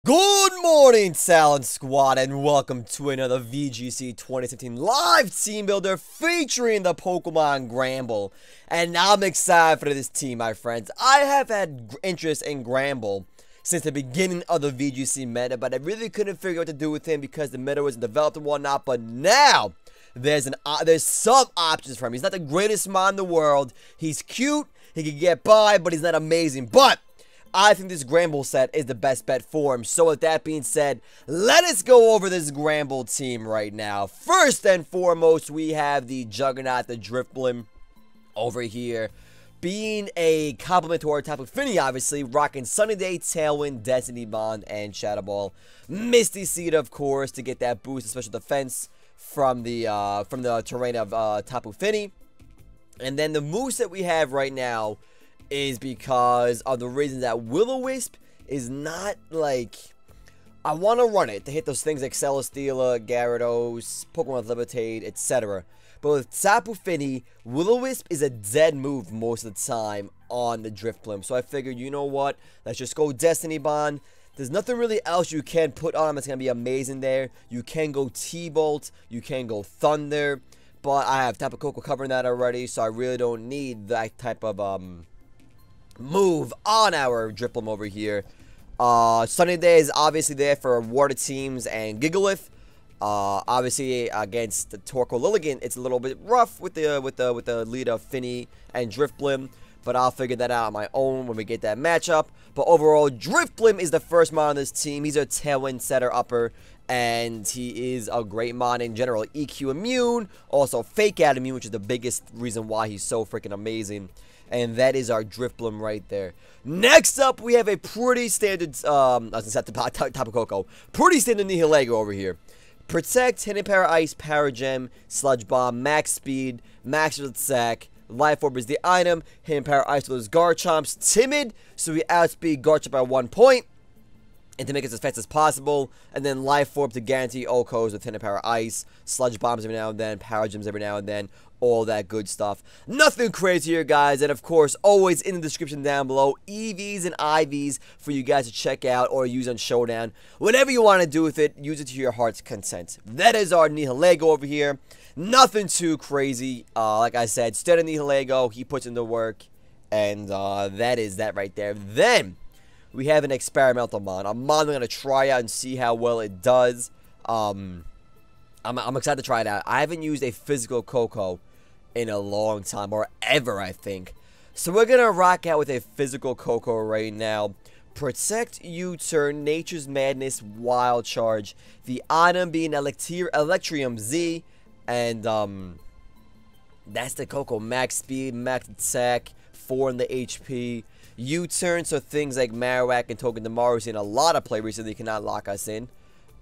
Good morning, Talent Squad, and welcome to another VGC 2017 live team builder featuring the Pokemon Granbull. And I'm excited for this team, my friends. I have had interest in Granbull since the beginning of the VGC meta, but I really couldn't figure out what to do with him because the meta wasn't developed and whatnot. But now there's some options for him. He's not the greatest mod in the world. He's cute. He can get by, but he's not amazing. But I think this Granbull set is the best bet for him. So with that being said, let us go over this Granbull team right now. First and foremost, we have the Juggernaut, the Drifblim over here. Being a compliment to our Tapu Fini, obviously, rocking Sunny Day, Tailwind, Destiny Bond, and Shadow Ball. Misty Seed, of course, to get that boost of special defense from the terrain of Tapu Fini. And then the moves that we have right now is because of the reason that Will-O-Wisp is not like, I want to run it to hit those things like Celesteela, Gyarados, Pokemon Levitate, etc. But with Tapu Fini, Will-O-Wisp is a dead move most of the time on the Drifblim. So I figured, you know what, let's just go Destiny Bond. There's nothing really else you can put on him that's going to be amazing there. You can go T-Bolt, you can go Thunder, but I have Tapu Koko covering that already, so I really don't need that type of move on our Drifblim over here. Sunny Day is obviously there for water teams and Gigalith. Obviously against the Torkoal Lilligant, it's a little bit rough with the lead of Fini and Drifblim, but I'll figure that out on my own when we get that matchup. But overall, Drifblim is the first mod on this team. He's a Tailwind setter upper, and he is a great mod in general. EQ immune, also Fake Out immune, which is the biggest reason why he's so freaking amazing. And that is our Drifblim right there. Next up, we have a pretty standard, I was going to say Tapu Koko. Pretty standard Nihilego over here. Protect, Hidden Power Ice, Power Gem, Sludge Bomb, Max Speed, Max Attack. Life Orb is the item. Hidden Power Ice with those Garchomps. Timid, so we outspeed Garchomp by 1 point. And to make it as fast as possible. And then Life Orb to guarantee OHKOs with Hidden Power Ice. Sludge Bombs every now and then. Power Gems every now and then. All that good stuff. Nothing crazy here, guys. And of course, always in the description down below, EVs and IVs for you guys to check out or use on Showdown. Whatever you want to do with it, use it to your heart's content. That is our Nihilego over here. Nothing too crazy. Like I said, standard Nihilego. He puts in the work. And that is that right there. Then we have an experimental mod. A mod I'm going to try out and see how well it does. I'm excited to try it out. I haven't used a physical Koko in a long time, or ever, I think. So we're going to rock out with a physical Koko right now. Protect, U-Turn, Nature's Madness, Wild Charge. The item being Electrium Z. And that's the Koko. Max Speed, Max Attack, 4 in the HP. U-Turn, so things like Marowak and Togedemaru seen a lot of play recently cannot lock us in.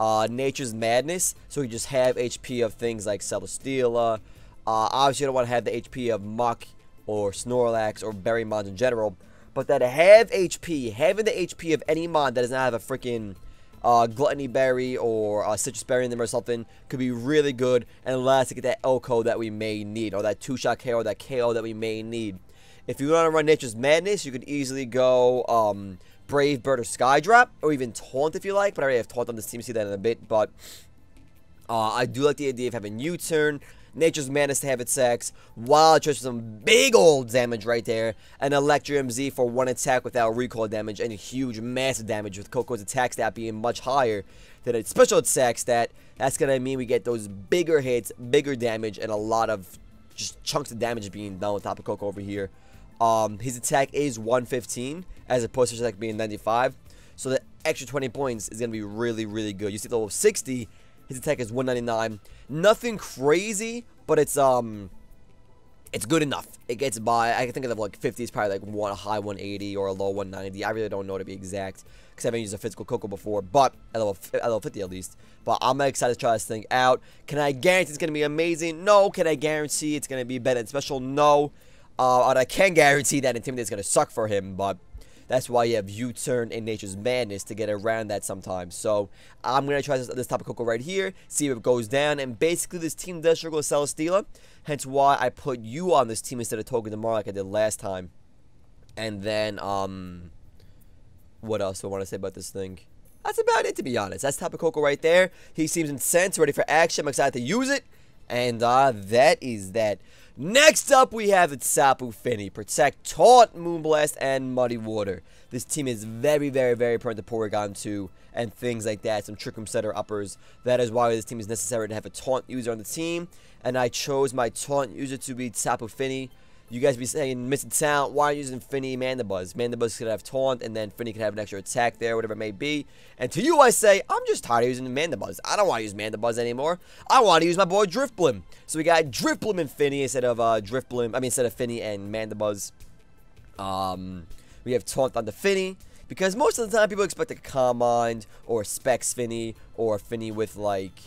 Nature's Madness, so we just have HP of things like Celesteela. Obviously, you don't want to have the HP of Muck or Snorlax or Berry Mons in general, but that have HP, having the HP of any mod that does not have a freaking Gluttony Berry or Citrus Berry in them or something could be really good and allow us to get that OHKO that we may need, or that 2-shot KO, or that KO that we may need. If you want to run Nature's Madness, you could easily go Brave Bird or Skydrop, or even Taunt if you like, but I already have Taunt on this team, see that in a bit. But I do like the idea of having U-Turn, Nature's Madness to have its sex, Wild Charge for some big old damage right there, and Electrium Z for 1 attack without recoil damage, and huge massive damage with Koko's attack stat being much higher than its special attack stat. That's going to mean we get those bigger hits, bigger damage, and a lot of just chunks of damage being done with Tapu Koko over here. His attack is 115 as opposed to his attack being 95, so the extra 20 points is going to be really, really good. You see level 60, his attack is 199. Nothing crazy, but it's good enough. It gets by. I can think of like 50 is probably like a high 180 or a low 190. I really don't know to be exact because I haven't used a physical Koko before, but at level 50 at least. But I'm excited to try this thing out. Can I guarantee it's going to be amazing? No. Can I guarantee it's going to be better than special? No. And I can guarantee that Intimidate is going to suck for him, but that's why you have U-Turn and Nature's Madness to get around that sometimes. So I'm going to try this Tapu Koko right here, see if it goes down. And basically this team does struggle with Celesteela, hence why I put you on this team instead of Togedemaru like I did last time. And then, what else do I want to say about this thing? that's about it, to be honest. That's Tapu Koko right there. He seems incensed, ready for action. I'm excited to use it. And that is that. Next up, we have the Tapu Fini. Protect, Taunt, Moonblast, and Muddy Water. This team is very, very, very prone to Porygon 2 and things like that. Some Trick Room Setter uppers. That is why this team is necessary to have a Taunt user on the team. And I chose my Taunt user to be Tapu Fini. You guys be saying, Mr.Talent, why are you using Fini Mandibuzz? Mandibuzz could have Taunt, and then Fini could have an extra attack there, whatever it may be. And to you, I say, I'm just tired of using Mandibuzz. I don't want to use Mandibuzz anymore. I want to use my boy Drifblim. So we got Drifblim and Fini instead of instead of Fini and Mandibuzz. We have Taunt on the Fini. Because most of the time, people expect a Calm Mind, or Specs Fini, or Fini with, like,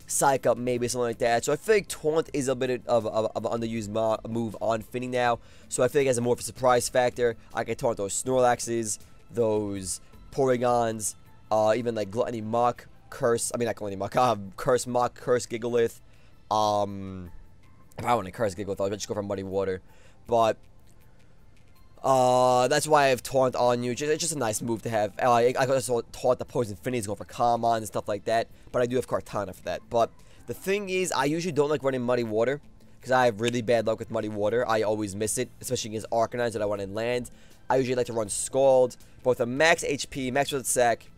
Psych Up, maybe something like that. So I feel like Taunt is a bit of an underused move on Fini now. So I feel like it has more of a surprise factor. I can Taunt those Snorlaxes, those Porygons, even like Gluttony Mach, Curse. I mean, not Gluttony Mach, Curse Mach, Curse Gigalith. If I want to Curse Gigalith, I'll just go for Muddy Water. But that's why I have Taunt on you. It's just a nice move to have. I could also Taunt the Poison Finis, go for Calm On and stuff like that. But I do have Kartana for that. But the thing is, I usually don't like running Muddy Water, because I have really bad luck with Muddy Water. I always miss it, especially against Arcanines that I want in land. I usually like to run Scald, both a max HP, max with sack,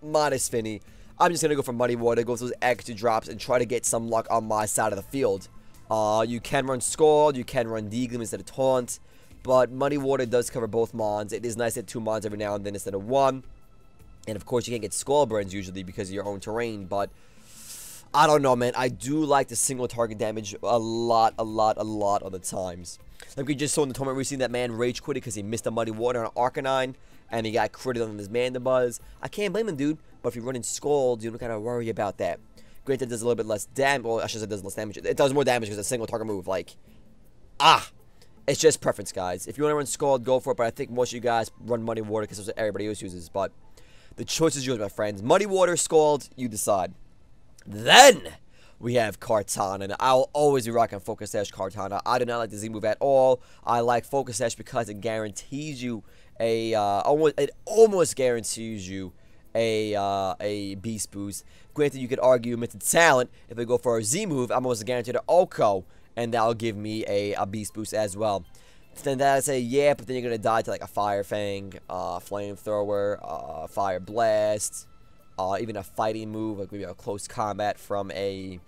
modest Fini. I'm just going to go for Muddy Water, go for those extra drops, and try to get some luck on my side of the field. You can run Scald, you can run Drifblim instead of Taunt. But Muddy Water does cover both Mons. It is nice to have 2 Mons every now and then instead of 1. And of course, you can't get Scald Burns usually because of your own terrain. But I don't know, man. I do like the single target damage a lot of the times. Like we just saw in the tournament recently, that man rage quitted because he missed a Muddy Water on Arcanine. And he got critted on his Mandibuzz. I can't blame him, dude. But if you're running Scald, you don't gotta worry about that. Granted, it does a little bit less damage. Well, I should say it does less damage. It does more damage because it's a single target move. Like, it's just preference, guys. If you want to run Scald, go for it. But I think most of you guys run Muddy Water because that's what everybody else uses. But the choice is yours, my friends. Muddy Water, Scald, you decide. Then we have Kartana. And I'll always be rocking Focus Sash Kartana. I do not like the Z move at all. I like Focus Sash because it guarantees you a almost guarantees you a beast boost. Granted, you could argue Mr.Talent, if they go for a Z move, I'm almost guaranteed an Oko, and that'll give me a beast boost as well. Then that I say, yeah, but then you're gonna die to like a Fire Fang, Flamethrower, Fire Blast, even a fighting move, like maybe a close combat from a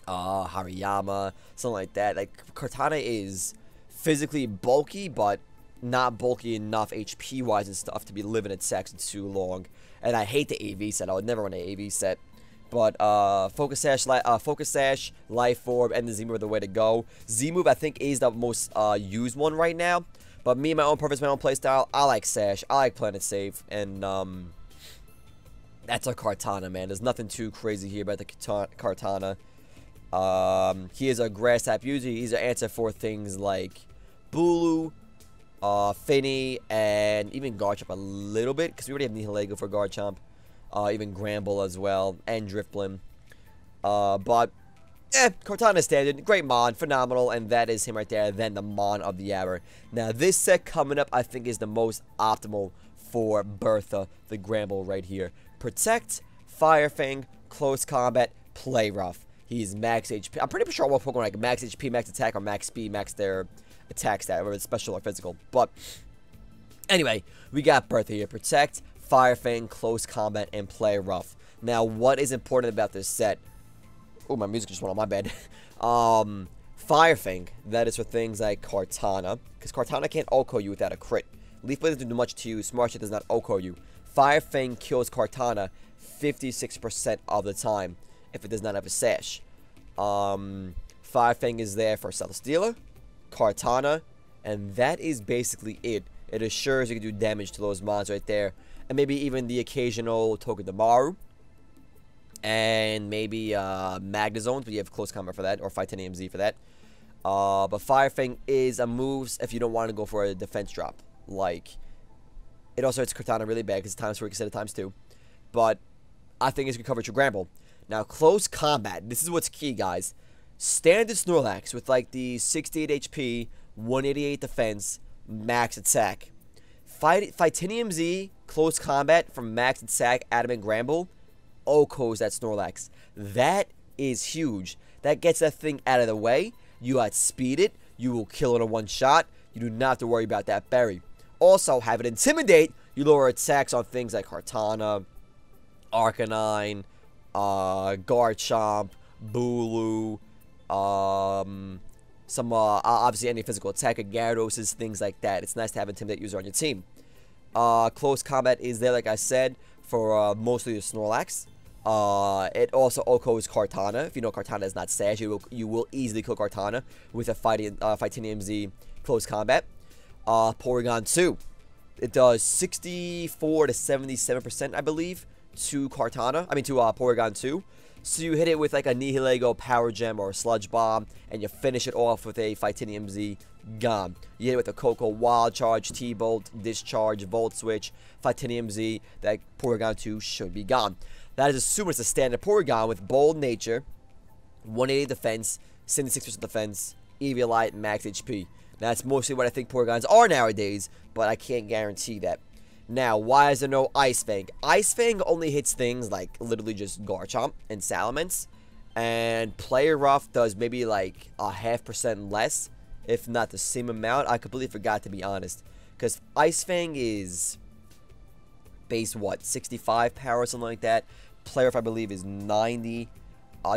Hariyama, something like that. Like, Kartana is physically bulky, but not bulky enough HP-wise and stuff to be living at Saxon too long. And I hate the AV set. I would never run an AV set. But Focus Sash, Life Orb, and the Z move are the way to go. Z move, I think, is the most used one right now. But me, my own preference, my own playstyle, I like Sash. I like playing it safe. And that's our Kartana, man. There's nothing too crazy here about the Kartana. He is a grass type user. He's an answer for things like Bulu, Fini, and even Garchomp a little bit, because we already have Nihilego for Garchomp. Even Granbull as well, and Drifblim. But, Kartana standard, great Mon, phenomenal, and that is him right there, then the Mon of the hour. Now, this set coming up, I think, is the most optimal for Bertha, the Granbull right here. Protect, Fire Fang, Close Combat, Play Rough. He's max HP. I'm pretty sure all Pokemon like max HP, max attack, or max speed, max their attack stat, whether it's special or physical. But anyway, we got Bertha here. Protect, Fire Fang, Close Combat, and Play Rough. Now, what is important about this set? Oh, my music just went on my bed. Fire Fang, that is for things like Kartana, because Kartana can't Oko you without a crit. Leaf Blade doesn't do much to you. Smart Shot does not Oko you. Fire Fang kills Kartana 56% of the time if it does not have a Sash. Fire Fang is there for Celesteela, Kartana, and that is basically it. It assures you can do damage to those mons right there. And maybe even the occasional Togedemaru. And maybe Magnezones, but you have Close Combat for that, or Fightinium Z for that. But Fire Fang is a move if you don't want to go for a defense drop. Like, it also hits Kartana really bad because it's times 4 instead of times 2. But I think it's good coverage for Granbull. Now, Close Combat. This is what's key, guys. Standard Snorlax with like the 68 HP, 188 defense, max attack. Fightinium Z, close combat from max attack, Adamant Granbull, Oko's that Snorlax. That is huge. That gets that thing out of the way. You outspeed it. You will kill it in one shot. You do not have to worry about that berry. Also, have it Intimidate. You lower attacks on things like Kartana, Arcanine, Garchomp, Bulu, obviously any physical attacker, Gyarados, things like that. It's nice to have Intimidate user on your team. Close combat is there, like I said, for mostly the Snorlax. It also Oko's Kartana. If you know Kartana is not Sash, you will easily kill Kartana with a Fightinium Z close combat. Porygon 2. It does 64 to 77%, I believe, to Kartana. I mean, to Porygon 2. So you hit it with like a Nihilego Power Gem or a Sludge Bomb, and you finish it off with a Fightinium Z. Gone. You hit it with a Koko Wild Charge, T-Bolt, Discharge, Volt Switch, Fightinium Z. That Porygon 2 should be gone. That is assuming it's a standard Porygon with Bold Nature, 180 defense, 76% defense, Eviolite, max HP. That's mostly what I think Porygons are nowadays, but I can't guarantee that. Now, why is there no Ice Fang? Ice Fang only hits things like literally just Garchomp and Salamence, and Player Rough does maybe like a 0.5% less, if not the same amount. I completely forgot, to be honest, because Ice Fang is base what, 65 power or something like that. Player Rough, I believe, is 90.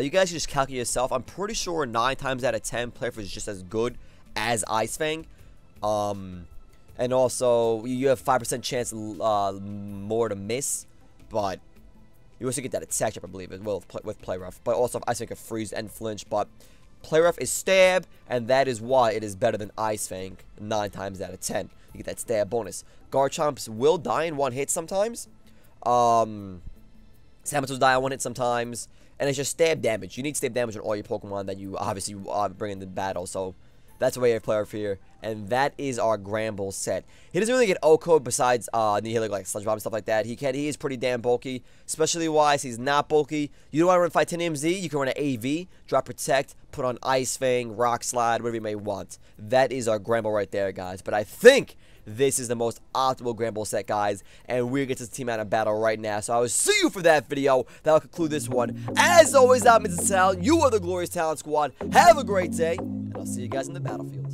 You guys can just calculate yourself. I'm pretty sure 9 times out of 10 Player Rough is just as good as Ice Fang. And also, you have 5% chance more to miss, but you also get that attack chip, I believe, as well with Play Rough. But also, Ice Fang can freeze and flinch, but Play Rough is stab, and that is why it is better than Ice Fang 9 times out of 10. You get that stab bonus. Garchomps will die in one hit sometimes. Salamence will die in one hit sometimes, and it's just stab damage. You need stab damage on all your Pokemon that you obviously bring into battle, so that's the way I play here, and that is our Granbull set. He doesn't really get Oko besides Nihilego, like Sludge Bomb and stuff like that. He is pretty damn bulky, especially wise. He's not bulky. You don't want to run Fightinium Z, you can run an AV, drop Protect, put on Ice Fang, Rock Slide, whatever you may want. That is our Granbull right there, guys. But I think this is the most optimal Granbull set, guys, and we're going to get this team out of battle right now. So I will see you for that video. That'll conclude this one. As always, I'm Mr.Talent. You are the Glorious Talent Squad. Have a great day, and I'll see you guys in the battlefield.